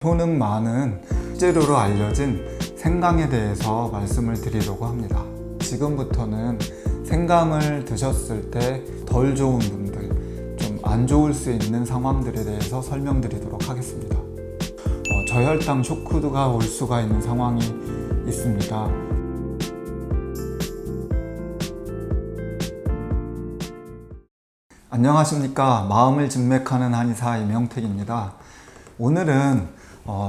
효능 많은 식재료로 알려진 생강에 대해서 말씀을 드리려고 합니다. 지금부터는 생강을 드셨을 때 덜 좋은 분들, 좀 안 좋을 수 있는 상황들에 대해서 설명드리도록 하겠습니다. 저혈당 쇼크가 올 수가 있는 상황이 있습니다. 안녕하십니까. 마음을 진맥하는 한의사 이명택입니다. 오늘은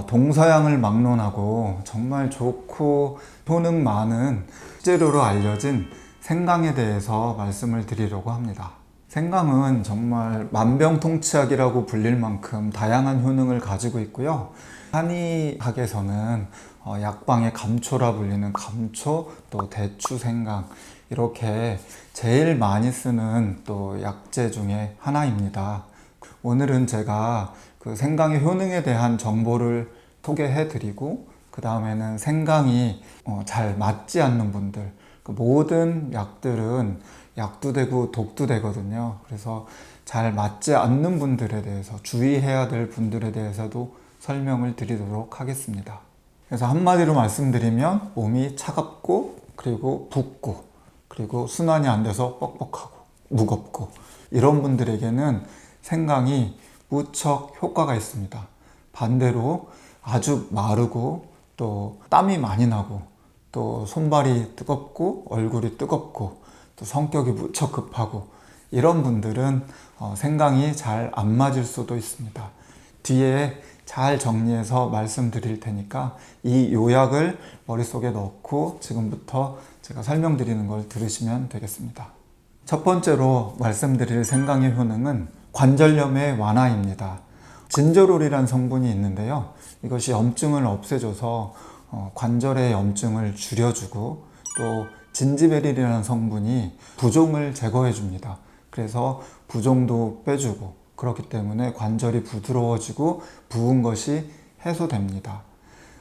동서양을 막론하고 정말 좋고 효능 많은 식재료로 알려진 생강에 대해서 말씀을 드리려고 합니다. 생강은 정말 만병통치약이라고 불릴 만큼 다양한 효능을 가지고 있고요. 한의학에서는 약방의 감초라 불리는 감초, 또 대추, 생강 이렇게 제일 많이 쓰는 또 약재 중에 하나입니다. 오늘은 제가 그 생강의 효능에 대한 정보를 소개해 드리고, 그 다음에는 생강이 잘 맞지 않는 분들, 그 모든 약들은 약도 되고 독도 되거든요. 그래서 잘 맞지 않는 분들에 대해서, 주의해야 될 분들에 대해서도 설명을 드리도록 하겠습니다. 그래서 한마디로 말씀드리면 몸이 차갑고, 그리고 붓고, 그리고 순환이 안 돼서 뻑뻑하고 무겁고, 이런 분들에게는 생강이 무척 효과가 있습니다. 반대로 아주 마르고 또 땀이 많이 나고 또 손발이 뜨겁고 얼굴이 뜨겁고 또 성격이 무척 급하고, 이런 분들은 생강이 잘 안 맞을 수도 있습니다. 뒤에 잘 정리해서 말씀드릴 테니까 이 요약을 머릿속에 넣고 지금부터 제가 설명드리는 걸 들으시면 되겠습니다. 첫 번째로 말씀드릴 생강의 효능은 관절염의 완화입니다. 진저롤이라는 성분이 있는데요. 이것이 염증을 없애줘서 관절의 염증을 줄여주고, 또 진지베릴이라는 성분이 부종을 제거해 줍니다. 그래서 부종도 빼주고, 그렇기 때문에 관절이 부드러워지고 부은 것이 해소됩니다.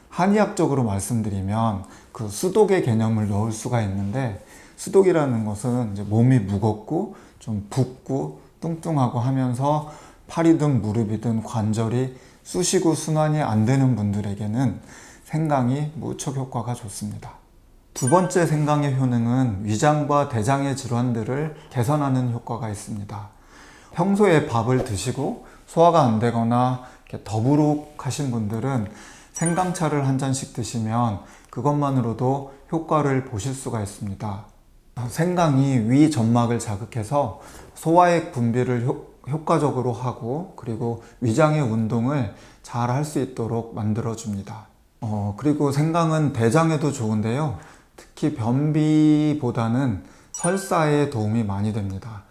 한의학적으로 말씀드리면 그 수독의 개념을 넣을 수가 있는데, 수독이라는 것은 이제 몸이 무겁고 좀 붓고 뚱뚱하고 하면서 팔이든 무릎이든 관절이 쑤시고 순환이 안 되는 분들에게는 생강이 무척 효과가 좋습니다. 두 번째 생강의 효능은 위장과 대장의 질환들을 개선하는 효과가 있습니다. 평소에 밥을 드시고 소화가 안 되거나 더부룩하신 분들은 생강차를 한 잔씩 드시면 그것만으로도 효과를 보실 수가 있습니다. 생강이 위 점막을 자극해서 소화액 분비를 효과적으로 하고, 그리고 위장의 운동을 잘 할 수 있도록 만들어 줍니다. 그리고 생강은 대장에도 좋은데요. 특히 변비보다는 설사에 도움이 많이 됩니다.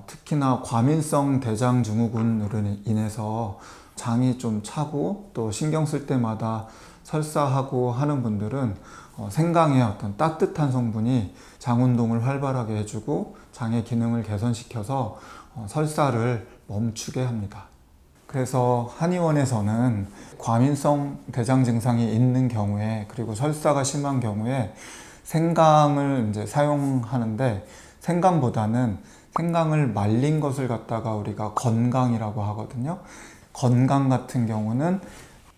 특히나 과민성 대장 증후군으로 인해서 장이 좀 차고 또 신경 쓸 때마다 설사하고 하는 분들은 생강의 어떤 따뜻한 성분이 장 운동을 활발하게 해주고 장의 기능을 개선시켜서 설사를 멈추게 합니다. 그래서 한의원에서는 과민성 대장 증상이 있는 경우에, 그리고 설사가 심한 경우에 생강을 이제 사용하는데, 생강보다는 생강을 말린 것을 갖다가 우리가 건강이라고 하거든요. 건강 같은 경우는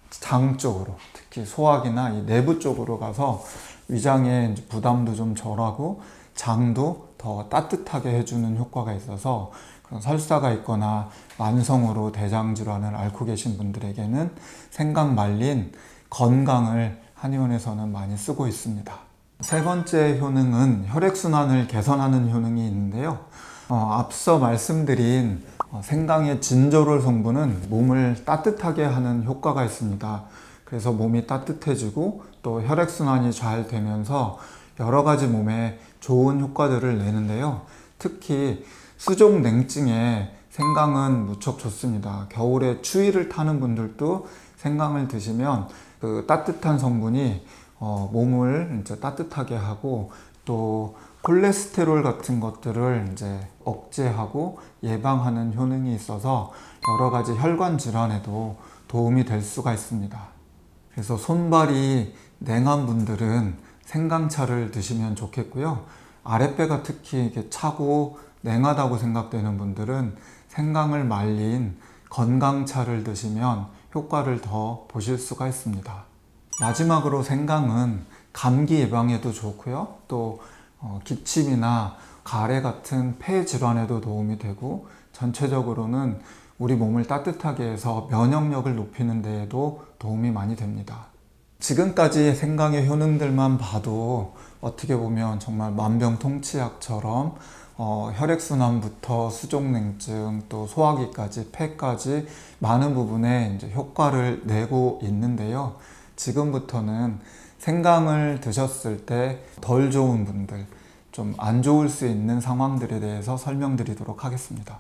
장 쪽으로, 특히 소화기나 이 내부 쪽으로 가서 위장의 부담도 좀 덜하고 장도 더 따뜻하게 해주는 효과가 있어서, 설사가 있거나 만성으로 대장 질환을 앓고 계신 분들에게는 생강 말린 건강을 한의원에서는 많이 쓰고 있습니다. 세 번째 효능은 혈액순환을 개선하는 효능이 있는데요. 앞서 말씀드린 생강의 진저롤 성분은 몸을 따뜻하게 하는 효과가 있습니다. 그래서 몸이 따뜻해지고 또 혈액순환이 잘 되면서 여러 가지 몸에 좋은 효과들을 내는데요. 특히 수족 냉증에 생강은 무척 좋습니다. 겨울에 추위를 타는 분들도 생강을 드시면 그 따뜻한 성분이 몸을 이제 따뜻하게 하고, 또 콜레스테롤 같은 것들을 이제 억제하고 예방하는 효능이 있어서 여러 가지 혈관 질환에도 도움이 될 수가 있습니다. 그래서 손발이 냉한 분들은 생강차를 드시면 좋겠고요. 아랫배가 특히 이렇게 차고 냉하다고 생각되는 분들은 생강을 말린 건강차를 드시면 효과를 더 보실 수가 있습니다. 마지막으로 생강은 감기 예방에도 좋고요. 또 기침이나 가래 같은 폐 질환에도 도움이 되고, 전체적으로는 우리 몸을 따뜻하게 해서 면역력을 높이는 데에도 도움이 많이 됩니다. 지금까지 생강의 효능들만 봐도 어떻게 보면 정말 만병통치약처럼 혈액순환부터 수족냉증 또 소화기까지 폐까지 많은 부분에 이제 효과를 내고 있는데요. 지금부터는 생강을 드셨을 때 덜 좋은 분들, 좀 안 좋을 수 있는 상황들에 대해서 설명드리도록 하겠습니다.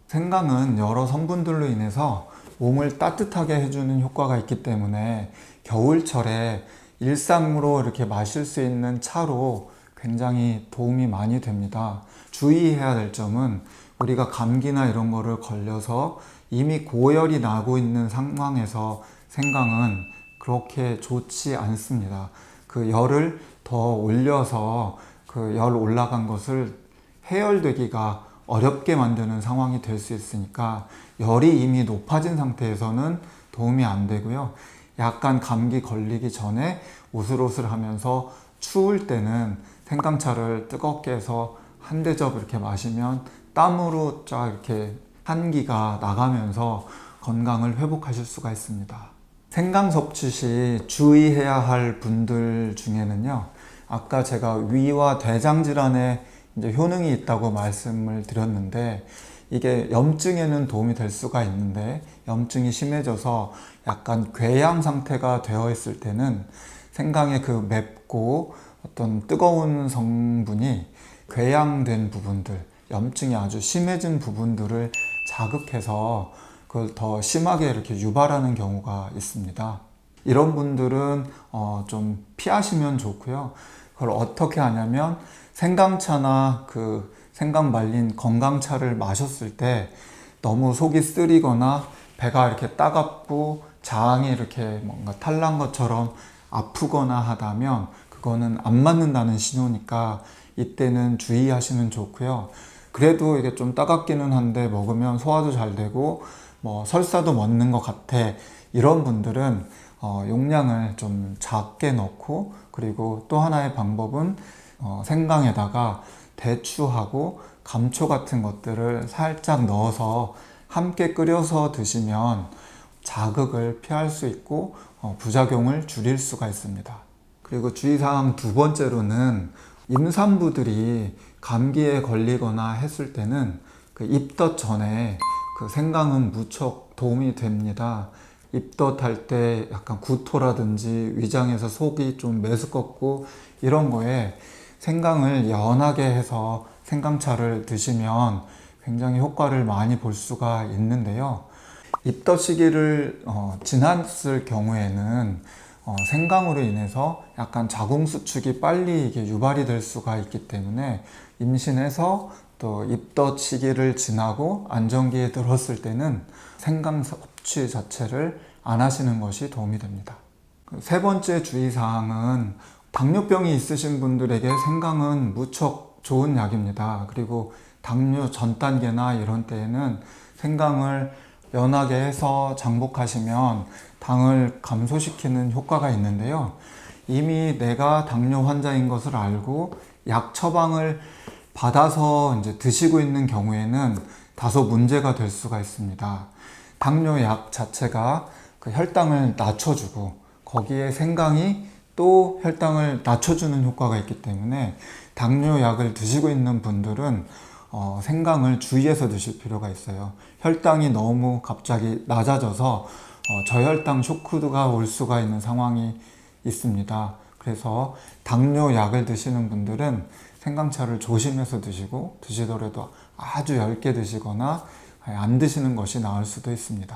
생강은 여러 성분들로 인해서 몸을 따뜻하게 해주는 효과가 있기 때문에 겨울철에 일상으로 이렇게 마실 수 있는 차로 굉장히 도움이 많이 됩니다. 주의해야 될 점은 우리가 감기나 이런 거를 걸려서 이미 고열이 나고 있는 상황에서 생강은 그렇게 좋지 않습니다. 그 열을 더 올려서 그 열 올라간 것을 해열되기가 어렵게 만드는 상황이 될 수 있으니까 열이 이미 높아진 상태에서는 도움이 안 되고요. 약간 감기 걸리기 전에 오슬오슬하면서 추울 때는 생강차를 뜨겁게 해서 한 대접 이렇게 마시면 땀으로 쫙 이렇게 한기가 나가면서 건강을 회복하실 수가 있습니다. 생강 섭취 시 주의해야 할 분들 중에는요, 아까 제가 위와 대장 질환에 이제 효능이 있다고 말씀을 드렸는데, 이게 염증에는 도움이 될 수가 있는데 염증이 심해져서 약간 궤양 상태가 되어 있을 때는 생강의 그 맵고 어떤 뜨거운 성분이 궤양된 부분들, 염증이 아주 심해진 부분들을 자극해서 그걸 더 심하게 이렇게 유발하는 경우가 있습니다. 이런 분들은 좀 피하시면 좋고요. 그걸 어떻게 하냐면 생강차나 그 생강 말린 건강차를 마셨을 때 너무 속이 쓰리거나 배가 이렇게 따갑고 장이 이렇게 뭔가 탈난 것처럼 아프거나 하다면 그거는 안 맞는다는 신호니까 이때는 주의하시면 좋고요. 그래도 이게 좀 따갑기는 한데 먹으면 소화도 잘 되고 뭐 설사도 멎는 것 같아, 이런 분들은 용량을 좀 작게 넣고, 그리고 또 하나의 방법은 생강에다가 대추하고 감초 같은 것들을 살짝 넣어서 함께 끓여서 드시면 자극을 피할 수 있고 부작용을 줄일 수가 있습니다. 그리고 주의사항 두 번째로는 임산부들이 감기에 걸리거나 했을 때는 그 입덧 전에 그 생강은 무척 도움이 됩니다. 입덧할 때 약간 구토라든지 위장에서 속이 좀 메스껍고 이런 거에 생강을 연하게 해서 생강차를 드시면 굉장히 효과를 많이 볼 수가 있는데요. 입덧 시기를 지났을 경우에는 생강으로 인해서 약간 자궁수축이 빨리 이게 유발이 될 수가 있기 때문에 임신해서 또 입덧 시기를 지나고 안정기에 들었을 때는 생강 섭취 자체를 안 하시는 것이 도움이 됩니다. 세 번째 주의사항은 당뇨병이 있으신 분들에게 생강은 무척 좋은 약입니다. 그리고 당뇨 전 단계나 이런 때에는 생강을 연하게 해서 장복하시면 당을 감소시키는 효과가 있는데요. 이미 내가 당뇨 환자인 것을 알고 약 처방을 받아서 이제 드시고 있는 경우에는 다소 문제가 될 수가 있습니다. 당뇨 약 자체가 그 혈당을 낮춰주고 거기에 생강이 또 혈당을 낮춰주는 효과가 있기 때문에 당뇨 약을 드시고 있는 분들은 생강을 주의해서 드실 필요가 있어요. 혈당이 너무 갑자기 낮아져서 저혈당 쇼크가 올 수가 있는 상황이 있습니다. 그래서 당뇨 약을 드시는 분들은 생강차를 조심해서 드시고, 드시더라도 아주 얇게 드시거나 안 드시는 것이 나을 수도 있습니다.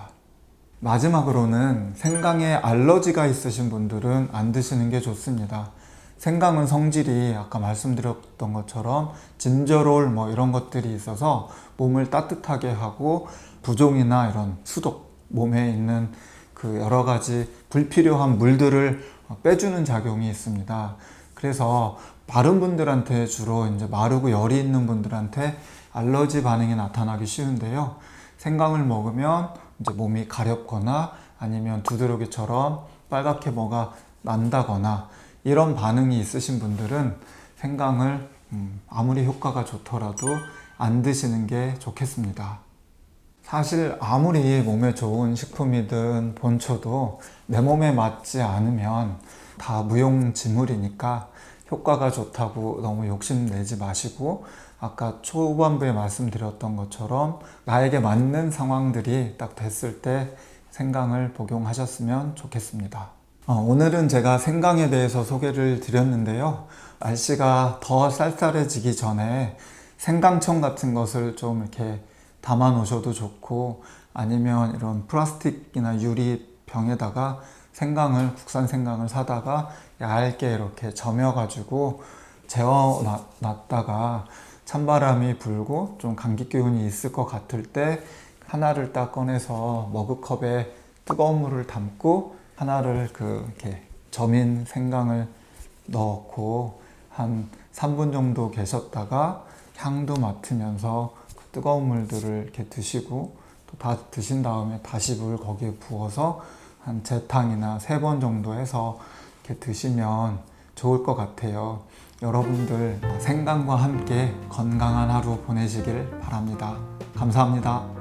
마지막으로는 생강에 알러지가 있으신 분들은 안 드시는 게 좋습니다. 생강은 성질이 아까 말씀드렸던 것처럼 진저롤 뭐 이런 것들이 있어서 몸을 따뜻하게 하고 부종이나 이런 수독, 몸에 있는 그 여러 가지 불필요한 물들을 빼주는 작용이 있습니다. 그래서 마른 분들한테 주로 이제 마르고 열이 있는 분들한테 알러지 반응이 나타나기 쉬운데요. 생강을 먹으면 이제 몸이 가렵거나 아니면 두드러기처럼 빨갛게 뭐가 난다거나 이런 반응이 있으신 분들은 생강을 아무리 효과가 좋더라도 안 드시는 게 좋겠습니다. 사실 아무리 몸에 좋은 식품이든 본초도 내 몸에 맞지 않으면 다 무용지물이니까 효과가 좋다고 너무 욕심내지 마시고 아까 초반부에 말씀드렸던 것처럼 나에게 맞는 상황들이 딱 됐을 때 생강을 복용하셨으면 좋겠습니다. 오늘은 제가 생강에 대해서 소개를 드렸는데요. 날씨가 더 쌀쌀해지기 전에 생강청 같은 것을 좀 이렇게 담아 놓으셔도 좋고 아니면 이런 플라스틱이나 유리 병에다가 생강을 국산 생강을 사다가 얇게 이렇게 저며 가지고 재워 놨다가 찬바람이 불고 좀 감기 기운이 있을 것 같을 때 하나를 딱 꺼내서 머그컵에 뜨거운 물을 담고 하나를 이렇게 저민 생강을 넣고 한 3분 정도 계셨다가 향도 맡으면서 그 뜨거운 물들을 이렇게 드시고 또 다 드신 다음에 다시 물 거기에 부어서 한 재탕이나 3번 정도 해서 이렇게 드시면 좋을 것 같아요. 여러분들 생강과 함께 건강한 하루 보내시길 바랍니다. 감사합니다.